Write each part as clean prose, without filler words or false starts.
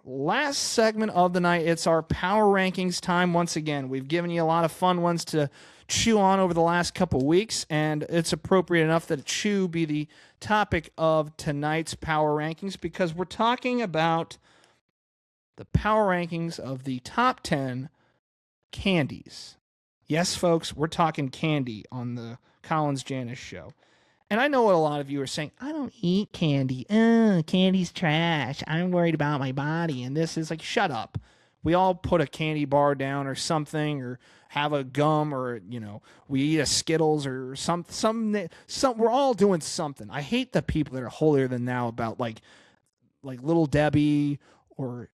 last segment of the night. It's our power rankings time once again. We've given you a lot of fun ones to chew on over the last couple weeks, and it's appropriate enough that chew be the topic of tonight's power rankings because we're talking about the power rankings of the top 10 candies. Yes, folks, we're talking candy on the Collins Janis show. And I know what a lot of you are saying. I don't eat candy. Candy's trash. I'm worried about my body. And this is like, shut up. We all put a candy bar down or something, or have a gum, or we eat a Skittles or some. We're all doing something. I hate the people that are holier than thou about like Little Debbie or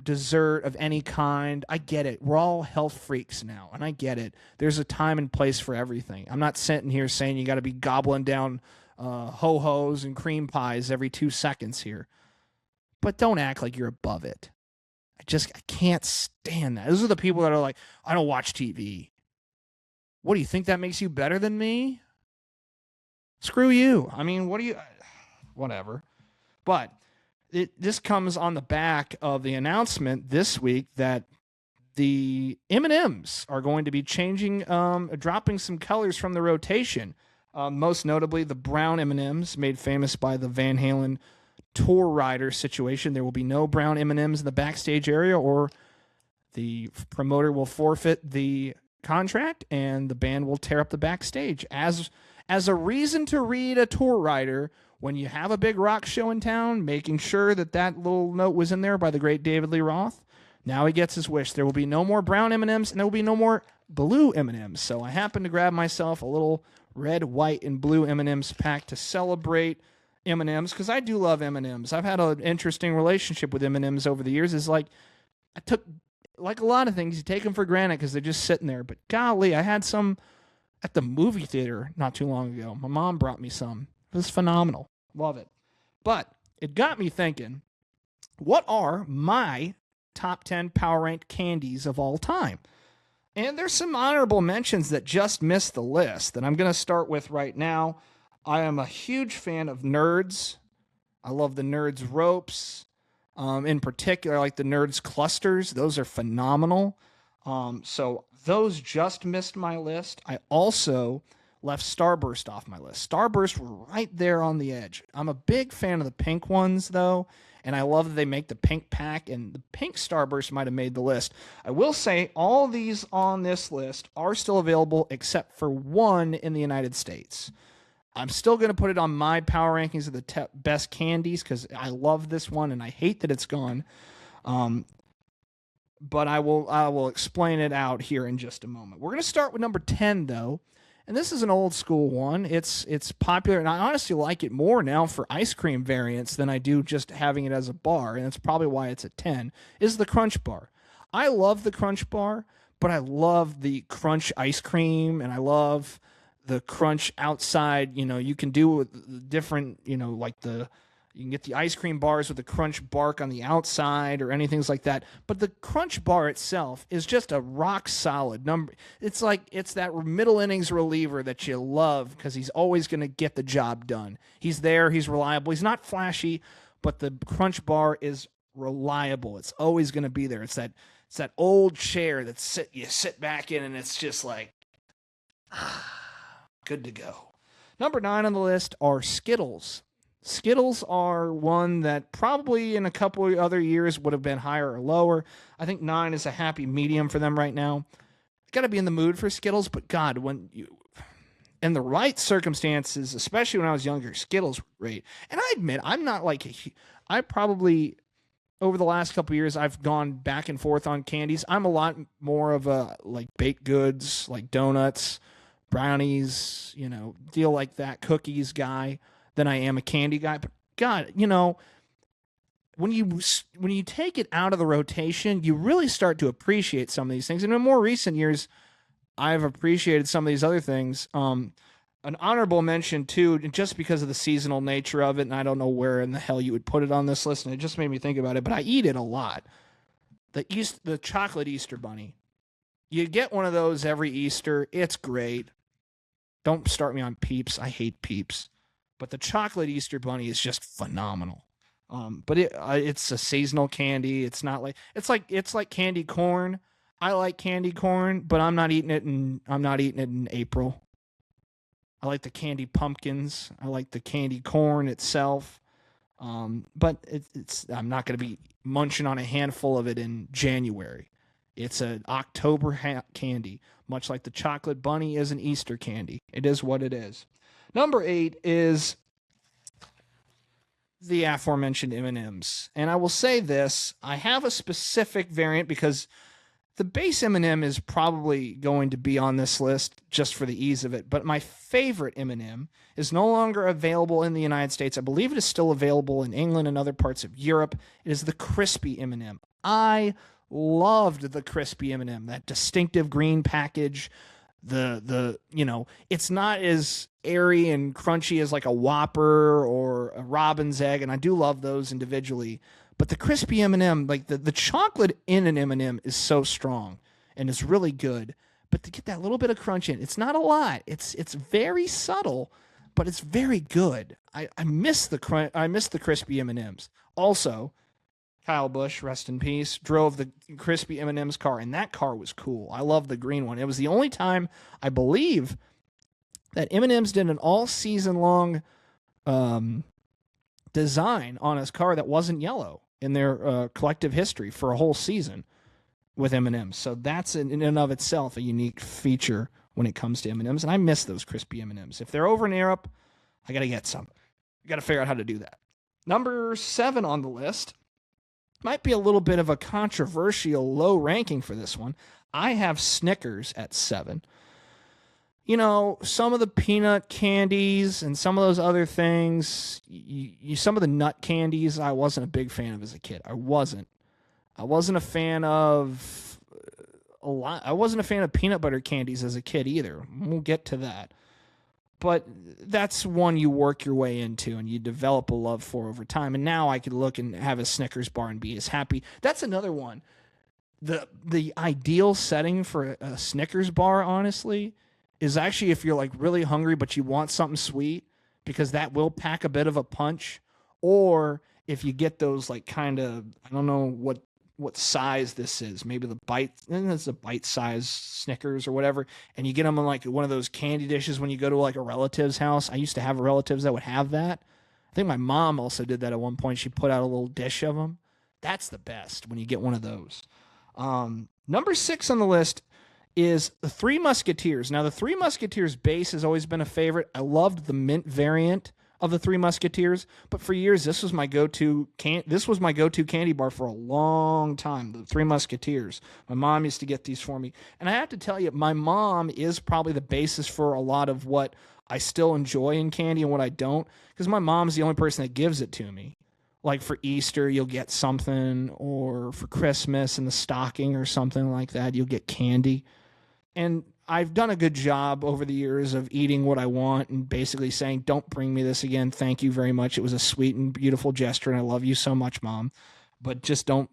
dessert of any kind. I get it. We're all health freaks now, and I get it. There's a time and place for everything. I'm not sitting here saying you got to be gobbling down ho-hos and cream pies every 2 seconds here. But don't act like you're above it. I can't stand that. Those are the people that are like, I don't watch TV. What, do you think that makes you better than me? Screw you. I mean, whatever. But this comes on the back of the announcement this week that the M&Ms are going to be changing, dropping some colors from the rotation. Most notably, the brown M&Ms, made famous by the Van Halen tour rider situation. There will be no brown M&Ms in the backstage area, or the promoter will forfeit the contract and the band will tear up the backstage. As a reason to read a tour rider when you have a big rock show in town, making sure that little note was in there by the great David Lee Roth. Now he gets his wish. There will be no more brown M&Ms, and there will be no more blue M&Ms. So I happened to grab myself a little red, white, and blue M&Ms pack to celebrate M&Ms, because I do love M&Ms. I've had an interesting relationship with M&Ms over the years. It's like, I took, like a lot of things, you take them for granted because they're just sitting there. But golly, I had some at the movie theater not too long ago. My mom brought me some. It was phenomenal. Love it. But it got me thinking, what are my top 10 power ranked candies of all time? And there's some honorable mentions that just missed the list that I'm going to start with right now. I am a huge fan of Nerds. I love the Nerds ropes. In particular, I like the Nerds clusters. Those are phenomenal. So those just missed my list. I also left Starburst off my list. Starburst were right there on the edge. I'm a big fan of the pink ones, though, and I love that they make the pink pack, and the pink Starburst might have made the list. I will say all these on this list are still available except for one in the United States. I'm still going to put it on my power rankings of the best candies because I love this one and I hate that it's gone. But I will explain it out here in just a moment. We're going to start with number 10, though. And this is an old school one. It's popular, and I honestly like it more now for ice cream variants than I do just having it as a bar, and that's probably why it's at 10, is the Crunch Bar. I love the Crunch Bar, but I love the Crunch ice cream, and I love the Crunch outside. You can do different, you can get the ice cream bars with the Crunch bark on the outside or anything like that. But the Crunch Bar itself is just a rock solid number. It's like it's that middle innings reliever that you love because he's always going to get the job done. He's there. He's reliable. He's not flashy, but the Crunch Bar is reliable. It's always going to be there. It's that old chair that you sit back in and it's just like, good to go. Number 9 on the list are Skittles. Skittles are one that probably in a couple of other years would have been higher or lower. I think 9 is a happy medium for them right now. Got to be in the mood for Skittles, but God, when you in the right circumstances, especially when I was younger, Skittles were great. And I admit, I'm not like I probably over the last couple of years I've gone back and forth on candies. I'm a lot more of a like baked goods, like donuts, brownies, deal like that, cookies guy than I am a candy guy. But God, when you take it out of the rotation, you really start to appreciate some of these things. And in more recent years, I've appreciated some of these other things. An honorable mention too, just because of the seasonal nature of it, and I don't know where in the hell you would put it on this list, and it just made me think about it, but I eat it a lot. The chocolate Easter bunny. You get one of those every Easter. It's great. Don't start me on Peeps. I hate Peeps. But the chocolate Easter bunny is just phenomenal. But it's a seasonal candy. It's like candy corn. I like candy corn, but I'm not eating it in April. I like the candy pumpkins. I like the candy corn itself. But it's I'm not going to be munching on a handful of it in January. It's an October candy, much like the chocolate bunny is an Easter candy. It is what it is. Number 8 is the aforementioned M&Ms. And I will say this, I have a specific variant because the base M&M is probably going to be on this list just for the ease of it, but my favorite M&M is no longer available in the United States. I believe it is still available in England and other parts of Europe. It is the crispy M&M. I loved the crispy M&M, that distinctive green package. It's not as airy and crunchy as like a Whopper or a Robin's egg, and I do love those individually. But the crispy M&M, like the chocolate in an M&M is so strong and it's really good. But to get that little bit of crunch in, it's not a lot. It's very subtle, but it's very good. I miss the crispy M&Ms. Also, Kyle Busch, rest in peace, drove the crispy M&Ms car, and that car was cool. I love the green one. It was the only time I believe that M&Ms did an all season long design on his car that wasn't yellow in their collective history for a whole season with M&Ms. So that's in and of itself a unique feature when it comes to M&Ms, and I miss those crispy M&Ms. If they're over in Europe, I got to get some. I got to figure out how to do that. Number 7 on the list might be a little bit of a controversial low ranking for this one. I have Snickers at 7. You know, some of the peanut candies and some of those other things, some of the nut candies, I wasn't a big fan of as a kid. I wasn't a fan of a lot. I wasn't a fan of peanut butter candies as a kid either. We'll get to that. But that's one you work your way into and you develop a love for over time. And now I could look and have a Snickers bar and be as happy. That's another one. The ideal setting for a Snickers bar, honestly, is actually if you're like really hungry but you want something sweet, because that will pack a bit of a punch. Or if you get those like kind of, I don't know what size this is, maybe the bite, and it's a bite size Snickers or whatever, and you get them in like one of those candy dishes when you go to like a relative's house. I used to have relatives that would have that. I think my mom also did that at one point. She put out a little dish of them. That's the best when you get one of those. Number 6 on the list is the Three Musketeers. Now, the Three Musketeers base has always been a favorite. I loved the mint variant of the Three Musketeers, but for years this was my go-to candy bar for a long time. The Three Musketeers. My mom used to get these for me, and I have to tell you, my mom is probably the basis for a lot of what I still enjoy in candy and what I don't, because my mom's the only person that gives it to me. Like for Easter, you'll get something, or for Christmas in the stocking or something like that, you'll get candy. And I've done a good job over the years of eating what I want and basically saying, don't bring me this again. Thank you very much. It was a sweet and beautiful gesture, and I love you so much, Mom. But just I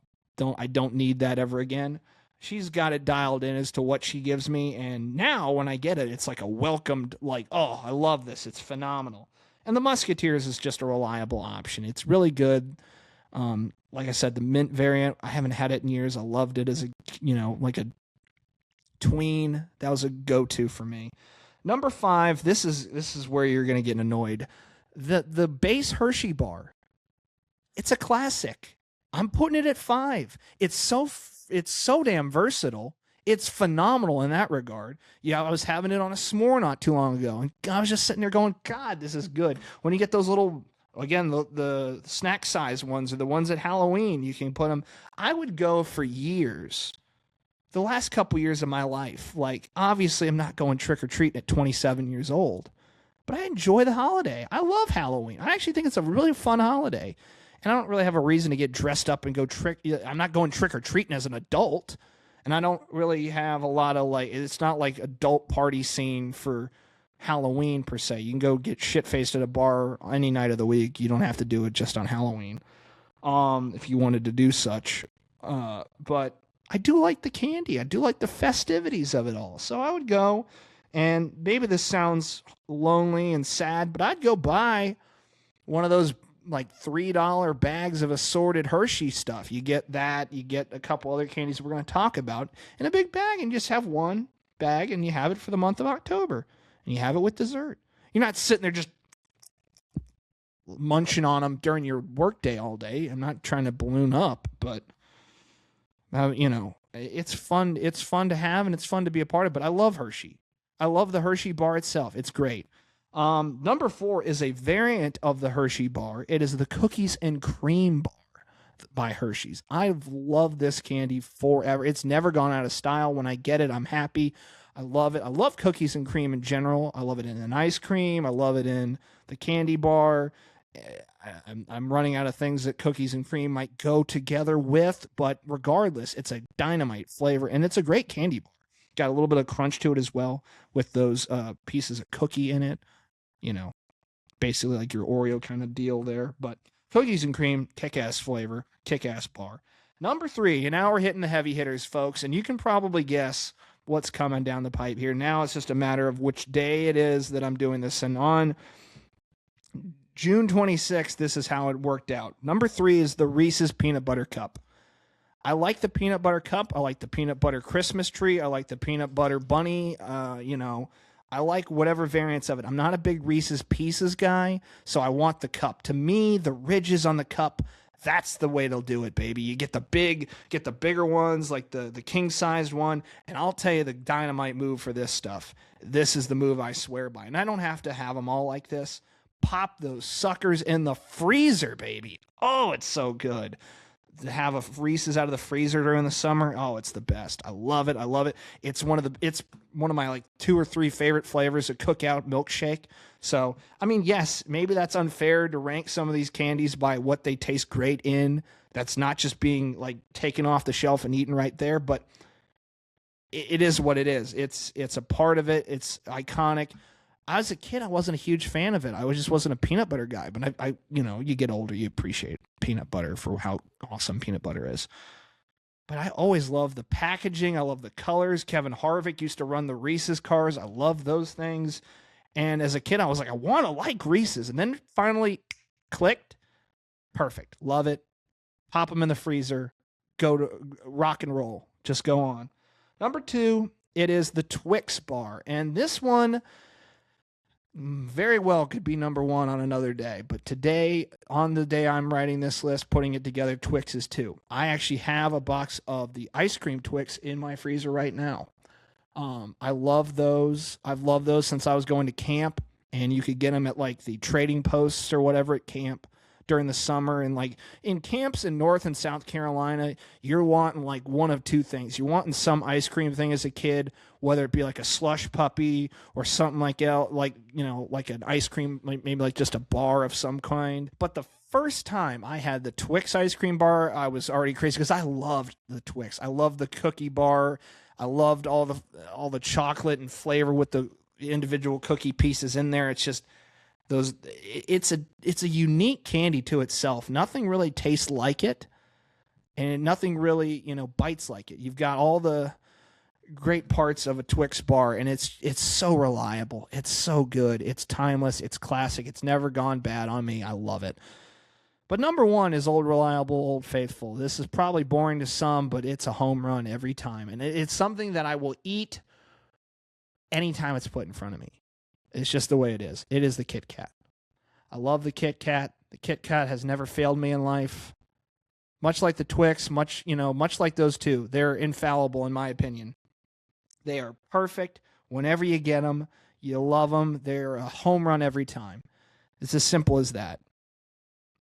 don't need that ever again. She's got it dialed in as to what she gives me. And now when I get it, it's like a welcomed, like, oh, I love this. It's phenomenal. And the Musketeers is just a reliable option. It's really good. Like I said, the mint variant, I haven't had it in years. I loved it as like a tween. That was a go-to for me. Number 5, this is where you're going to get annoyed. The base Hershey bar. It's a classic. I'm putting it at 5. It's so damn versatile. It's phenomenal in that regard. Yeah, I was having it on a s'more not too long ago, and I was just sitting there going, God, this is good. When you get those little, again, the snack size ones, or the ones at Halloween, you can put them. I would go for years, the last couple years of my life. Like, obviously, I'm not going trick-or-treating at 27 years old, but I enjoy the holiday. I love Halloween. I actually think it's a really fun holiday, and I don't really have a reason to get dressed up and go I'm not going trick-or-treating as an adult. And I don't really have a lot of it's not like adult party scene for Halloween per se. You can go get shit-faced at a bar any night of the week. You don't have to do it just on Halloween if you wanted to do such. But I do like the candy. I do like the festivities of it all. So I would go, and maybe this sounds lonely and sad, but I'd go buy one of those like $3 bags of assorted Hershey stuff. You get that, you get a couple other candies we're going to talk about in a big bag, and just have one bag and you have it for the month of October. And you have it with dessert. You're not sitting there just munching on them during your workday all day. I'm not trying to balloon up, but it's fun. It's fun to have, and it's fun to be a part of. But I love Hershey. I love the Hershey bar itself. It's great. Number 4 is a variant of the Hershey bar. It is the cookies and cream bar by Hershey's. I've loved this candy forever. It's never gone out of style. When I get it, I'm happy. I love it. I love cookies and cream in general. I love it in an ice cream. I love it in the candy bar. I'm running out of things that cookies and cream might go together with, but regardless, it's a dynamite flavor, and it's a great candy bar. Got a little bit of crunch to it as well with those pieces of cookie in it. Basically like your Oreo kind of deal there. But cookies and cream, kick-ass flavor, kick-ass bar. Number 3, and now we're hitting the heavy hitters, folks, and you can probably guess what's coming down the pipe here. Now it's just a matter of which day it is that I'm doing this. And on June 26th, this is how it worked out. Number 3 is the Reese's Peanut Butter Cup. I like the peanut butter cup. I like the peanut butter Christmas tree. I like the peanut butter bunny. I like whatever variants of it. I'm not a big Reese's Pieces guy, so I want the cup. To me, the ridges on the cup, that's the way they'll do it, baby. You get the bigger ones, like the king-sized one, and I'll tell you the dynamite move for this stuff. This is the move I swear by, and I don't have to have them all like this. Pop those suckers in the freezer, baby. Oh, it's so good. To have a Reese's out of the freezer during the summer, oh, it's the best. I love it. I love it. It's one of my like 2 or 3 favorite flavors, a Cookout milkshake. So, I mean, yes, maybe that's unfair to rank some of these candies by what they taste great in. That's not just being like taken off the shelf and eaten right there, but it is what it is. It's a part of it. It's iconic. As a kid, I wasn't a huge fan of it. I just wasn't a peanut butter guy. But I you get older, you appreciate peanut butter for how awesome peanut butter is. But I always loved the packaging. I love the colors. Kevin Harvick used to run the Reese's cars. I love those things. And as a kid, I was like, I want to like Reese's. And then finally clicked. Perfect. Love it. Pop them in the freezer. Go to rock and roll. Just go on. Number 2, it is the Twix bar. And this one very well could be number 1 on another day, but today, on the day I'm writing this list, putting it together, Twix is 2. I actually have a box of the ice cream Twix in my freezer right now. I love those. I've loved those since I was going to camp, and you could get them at like the trading posts or whatever at camp during the summer. And like in camps in North and South Carolina, you're wanting like one of 2 things. You're wanting some ice cream thing as a kid, whether it be like a slush puppy or something like an ice cream, like maybe like just a bar of some kind. But the first time I had the Twix ice cream bar, I was already crazy because I loved the Twix. I loved the cookie bar. I loved all the chocolate and flavor with the individual cookie pieces in there. It's just it's a unique candy to itself. Nothing really tastes like it, and nothing really bites like it. You've got all the great parts of a Twix bar, and it's so reliable. It's so good. It's timeless. It's classic. It's never gone bad on me. I love it. But number 1 is Old Reliable, Old Faithful. This is probably boring to some, but it's a home run every time, and it's something that I will eat anytime it's put in front of me. It's just the way it is. It is the Kit Kat. I love the Kit Kat. The Kit Kat has never failed me in life. Much like the Twix, much like those 2. They're infallible in my opinion. They are perfect whenever you get them. You love them. They're a home run every time. It's as simple as that.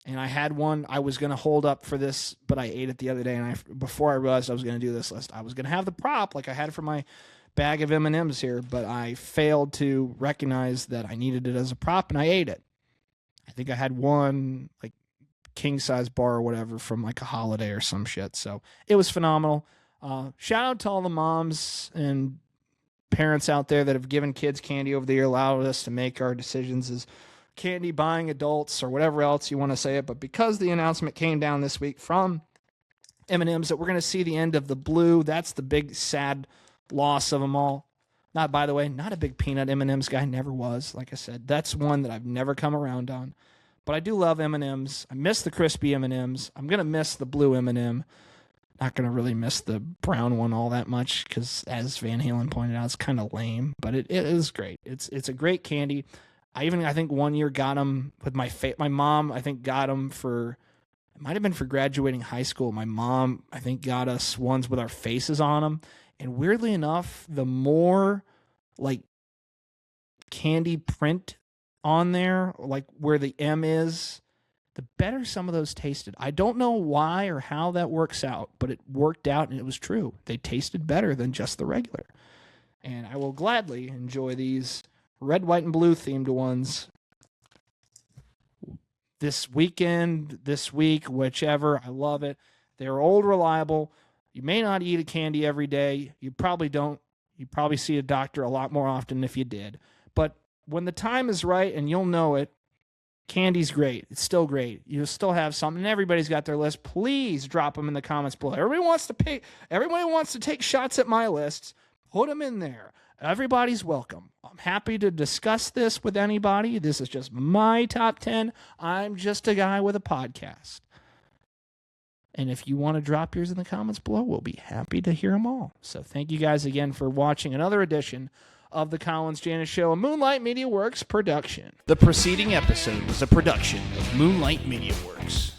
And I had one I was going to hold up for this, but I ate it the other day, and before I realized I was going to do this list, I was going to have the prop like I had for my bag of M&Ms here, but I failed to recognize that I needed it as a prop, and I ate it. I think I had one like king-size bar or whatever from like a holiday or some shit, so it was phenomenal. Shout out to all the moms and parents out there that have given kids candy over the year, allowed us to make our decisions as candy buying adults or whatever else you want to say it. But because the announcement came down this week from M&M's that we're going to see the end of the blue, that's the big sad loss of them all. By the way, not a big peanut M&M's guy, never was. Like I said, that's one that I've never come around on. But I do love M&Ms. I miss the crispy M&Ms. I'm going to miss the blue M&M. Not going to really miss the brown one all that much because, as Van Halen pointed out, it's kind of lame. But it is great. It's a great candy. I think one year got them with my mom. I think got them for, it might have been for graduating high school. My mom, I think, got us ones with our faces on them. And weirdly enough, the more like candy print on there, like where the M is, the better some of those tasted. I don't know why or how that works out, but it worked out and it was true. They tasted better than just the regular. And I will gladly enjoy these red, white, and blue themed ones this weekend, this week, whichever. I love it. They're old, reliable. You may not eat a candy every day. You probably don't. You probably see a doctor a lot more often if you did. But when the time is right, and you'll know it, candy's great. It's still great. You'll still have something. Everybody's got their list. Please drop them in the comments below. Everybody wants to take shots at my lists. Put them in there. Everybody's welcome. I'm happy to discuss this with anybody. This is just my top 10. I'm just a guy with a podcast. And if you want to drop yours in the comments below, we'll be happy to hear them all. So thank you guys again for watching another edition of the Collins Janis Show, a Moonlight Media Works production. The preceding episode was a production of Moonlight Media Works.